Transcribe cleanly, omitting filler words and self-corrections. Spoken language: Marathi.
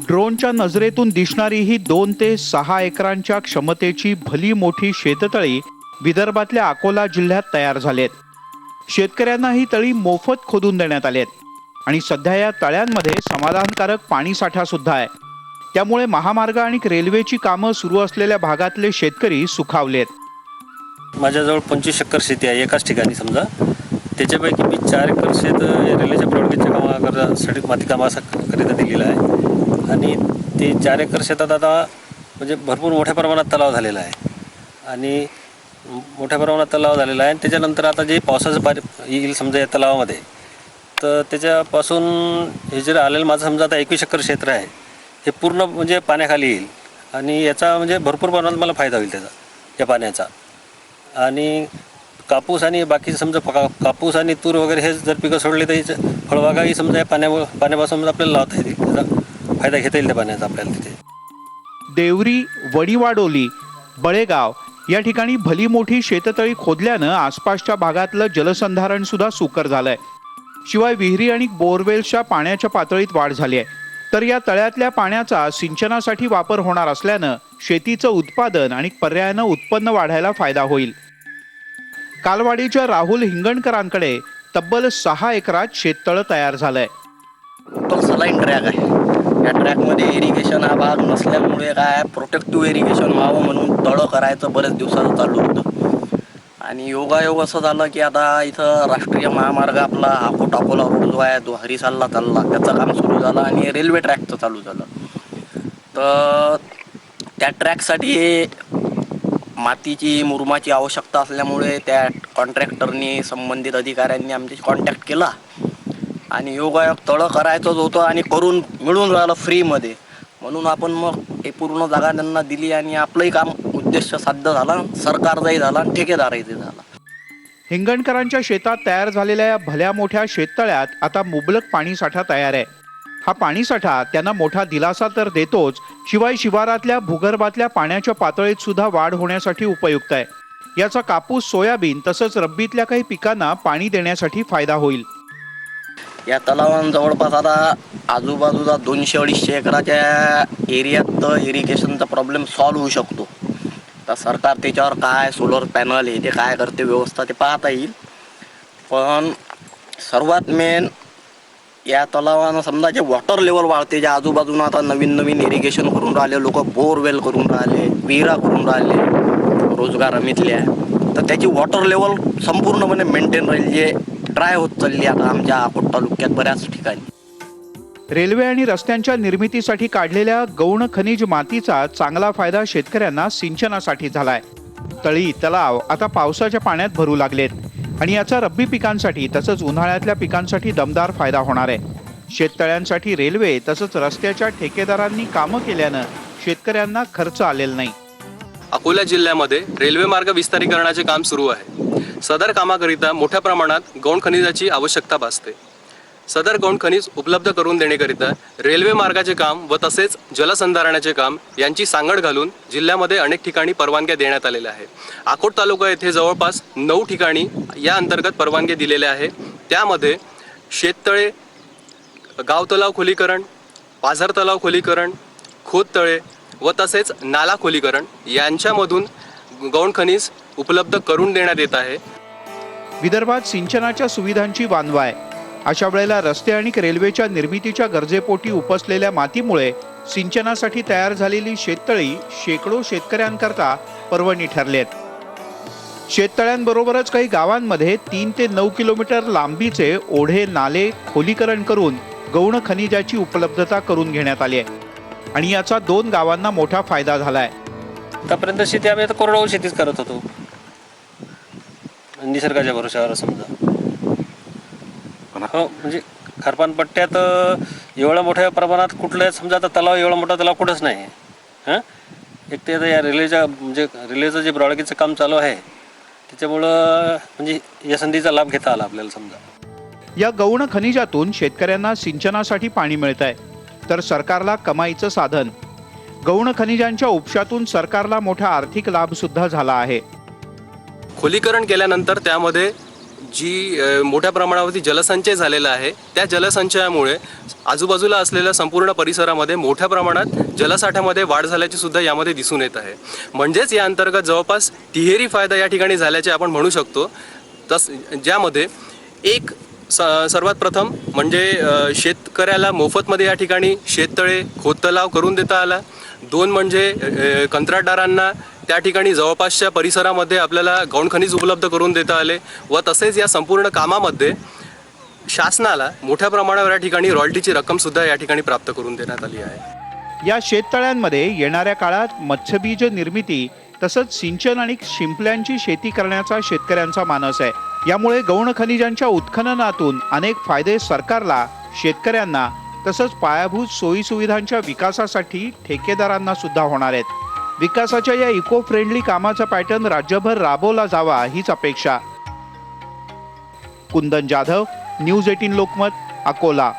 ड्रोनच्या नजरेतून दिसणारी ही 2 ते 6 एकरांच्या क्षमतेची भली मोठी शेततळी विदर्भातल्या अकोला जिल्ह्यात तयार झालेत. शेतकऱ्यांना ही तळी मोफत खोदून देण्यात आलेत आणि सध्या या तळ्यांमध्ये समाधानकारक पाणीसाठा सुद्धा आहे. त्यामुळे महामार्ग आणि रेल्वेची कामं सुरू असलेल्या भागातले शेतकरी सुखावलेत. माझ्याजवळ 25 एकर शेती आहे एकाच ठिकाणी समजा. त्याच्यापैकी मी 4 एकर शेत रेल्वेच्या ब्रॉडगेजच्या कामासाठी माती कामाकरिता दिलेलं आहे आणि ते 4 एकर शेतात आता म्हणजे भरपूर मोठ्या प्रमाणात तलाव झालेला आहे आणि मोठ्या प्रमाणात तलाव झालेला आहे. आणि त्याच्यानंतर आता जे पावसाचं पाणी येईल समजा या तलावामध्ये, तर त्याच्यापासून हे जे आलेलं माझं समजा आता 21 एकर क्षेत्र आहे, हे पूर्ण म्हणजे पाण्याखाली येईल आणि याचा म्हणजे भरपूर प्रमाणात मला फायदा होईल त्याचा, या पाण्याचा. आणि कापूस आणि बाकी समजा कापूस आणि तूर वगैरे हे जर पिकं सोडले तर फळबागाही समजा या पाण्यापासून आपल्याला लावता येतील, त्याचा फायदा घेता येईल त्या पाण्याचा आपल्याला तिथे. देवरी, वडीवाडोली, बळेगाव या ठिकाणी भली मोठी शेततळी खोदल्यानं आसपासच्या भागातलं जलसंधारण सुद्धा सुकर झालंय. शिवाय विहिरी आणि बोरवेल्सच्या पाण्याच्या पातळीत वाढ झाली आहे. तर या तळ्यातल्या पाण्याचा सिंचनासाठी वापर होणार असल्यानं शेतीचं उत्पादन आणि पर्यायानं उत्पन्न वाढायला फायदा होईल. कालवाडीच्या राहुल हिंगणकरांकडे तब्बल 6 एकरात शेततळ तयार झालंय. तो सलाईन ट्रॅक आहे. या ट्रॅकमध्ये इरिगेशन हा भाग नसल्यामुळे काय प्रोटेक्टिव्ह इरिगेशन व्हावं म्हणून तळं करायचं बरेच दिवसाचं चालू होतं. आणि योगायोग असं झालं की आता इथं राष्ट्रीय महामार्ग आपला अकोला रोड जो आहे तो हरिसालला चालला, त्याचं काम सुरू झालं आणि रेल्वे ट्रॅकचं चालू झालं. तर त्या ट्रॅकसाठी मातीची मुरुमाची आवश्यकता असल्यामुळे त्या कॉन्ट्रॅक्टरनी संबंधित अधिकाऱ्यांनी आमच्याशी कॉन्टॅक्ट केला आणि योगायोग तळं करायचंच होतं आणि करून मिळून राहिलं फ्रीमध्ये. म्हणून आपण मग हे पूर्ण जागा त्यांना दिली आणि आपलंही काम उद्देश साध्य झाला, सरकारचाही झाला आणि ठेकेदारही झाला. हिंगणकरांच्या शेतात तयार झालेल्या या भल्या मोठ्या शेततळ्यात आता मुबलक पाणीसाठा तयार आहे. हा पाणीसाठा त्यांना मोठा दिलासा तर देतोच, शिवाय शिवारातल्या भूगर्भातल्या पाण्याच्या पातळीत सुद्धा वाढ होण्यासाठी उपयुक्त आहे. याचा कापूस, सोयाबीन तसंच रब्बीतल्या काही पिकांना पाणी देण्यासाठी फायदा होईल. या तलावां जवळपास आता आजूबाजूला 200-250 एकराच्या एरियात इरिगेशनचा प्रॉब्लेम सॉल्व्ह होऊ शकतो. तर सरकार त्याच्यावर काय सोलर पॅनल हे ते काय करते व्यवस्था ते पाहता येईल. पण सर्वात मेन या तलावानं समजा जे वॉटर लेवल वाढते, ज्या आजूबाजूनं आता नवीन नवीन इरिगेशन करून राहिले लोक, बोरवेल करून राहिले, विहिरा करून राहिले रोजगार हमीतल्या, तर त्याची वॉटर लेवल संपूर्णपणे मेंटेन राहील, जे ड्राय होत चालली आता आमच्या अकोट तालुक्यात बऱ्याच ठिकाणी. रेल्वे आणि रस्त्यांच्या निर्मितीसाठी काढलेल्या गौण खनिज मातीचा चांगला फायदा शेतकऱ्यांना सिंचनासाठी झालाय. तळी, तलाव आता पावसाच्या पाण्यात भरू लागलेत आणि याचा रब्बी पिकांसाठी तसंच उन्हाळ्यातल्या पिकांसाठी दमदार फायदा होणार आहे. शेततळ्यांसाठी रेल्वे तसंच रस्त्याच्या ठेकेदारांनी कामं केल्यानं शेतकऱ्यांना खर्च आलेला नाही. अकोला जिल्ह्यामध्ये रेल्वे मार्ग विस्तारीकरणाचे काम सुरू आहे. सदर कामाकरिता मोठ्या प्रमाणात गौण खनिजाची आवश्यकता भासते. सदर गौण खनिज उपलब्ध करून देण्याकरिता रेल्वे मार्गाचे काम व तसेच जलसंधारणाचे काम यांची सांगड घालून जिल्ह्यामध्ये अनेक ठिकाणी परवानग्या देण्यात आलेल्या आहेत. अकोट तालुका येथे जवळपास 9 ठिकाणी या अंतर्गत परवानगी दिलेल्या आहे. त्यामध्ये शेततळे, गाव तलाव खोलीकरण, पाझर तलाव खोलीकरण, खोदतळे व तसेच नाला खोलीकरण यांच्यामधून गौण खनिज उपलब्ध करून देण्यात येत आहे. विदर्भात सिंचनाच्या सुविधांची वानवा आहे. अशा वेळेला रस्ते आणि रेल्वेच्या निर्मितीच्या गरजेपोटी उपसलेल्या मातीमुळे सिंचनासाठी तयार झालेली शेततळी शेकडो शेतकऱ्यांकरता पर्वणी ठरली आहेत. शेततळ्यांबरोबरच काही गावांमध्ये 3 ते 9 किलोमीटर लांबीचे ओढे, नाले खोलीकरण करून गौण खनिजाची उपलब्धता करून घेण्यात आली आहे आणि याचा 2 गावांना मोठा फायदा झालाय. आतापर्यंत शेती आम्ही आता कोरडवाहू शेतीच करत होतो निसर्गाच्या भरोशावर समजा. हो, म्हणजे खारपान पट्ट्यात एवढ्या मोठ्या प्रमाणात कुठल्या समजा आता तलाव, एवढा मोठा तलाव कुठंच नाही आहे. एक ते आता या रेल्वेच्या म्हणजे रेल्वेचं जे ब्रॉडगेजचं काम चालू आहे त्याच्यामुळं म्हणजे या संधीचा लाभ घेता आला आपल्याला समजा. या गौण खनिजातून शेतकऱ्यांना सिंचनासाठी पाणी मिळत आहे तर सरकारला कमाईचं साधन. गौण खनिजांच्या उपशातून सरकारला मोठा आर्थिक लाभ सुद्धा झाला आहे. खोलीकरण केल्यानंतर त्यामध्ये जी मोठ्या प्रमाणावरती जलसंचय झालेला आहे, त्या जलसंचयामुळे आजूबाजूला असलेल्या संपूर्ण परिसरामध्ये मोठ्या प्रमाणात जलसाठ्यामध्ये वाढ झाल्याची सुद्धा यामध्ये दिसून येत आहे. म्हणजेच या अंतर्गत जवळपास तिहेरी फायदा या ठिकाणी झाल्याचे आपण म्हणू शकतो. ज्यामध्ये एक सर्वात प्रथम म्हणजे शेतकऱ्याला मोफतमध्ये या ठिकाणी शेततळे खोदतलाव करून देता आला. 2 म्हणजे कंत्राटदारांना त्या ठिकाणी जवळपासच्या परिसरामध्ये आपल्याला गौण खनिज उपलब्ध करून देता आले व तसेच या संपूर्ण कामामध्ये शासनाला मोठ्या प्रमाणावर या ठिकाणी रॉयल्टीची रक्कमसुद्धा या ठिकाणी प्राप्त करून देण्यात आली आहे. या शेततळ्यांमध्ये येणाऱ्या काळात मत्स्यबीज निर्मिती तसंच सिंचन आणि शिंपल्यांची शेती करण्याचा शेतकऱ्यांचा मानस आहे. यामुळे गौण खनिजांच्या उत्खननातून अनेक फायदे सरकारला, शेतकऱ्यांना तसंच पायाभूत सोयी सुविधांच्या विकासासाठी ठेकेदारांना सुद्धा होणार आहेत. विकासाच्या या इको फ्रेंडली कामाचा पॅटर्न राज्यभर राबवला जावा हीच अपेक्षा. कुंदन जाधव, न्यूज 18 लोकमत, अकोला.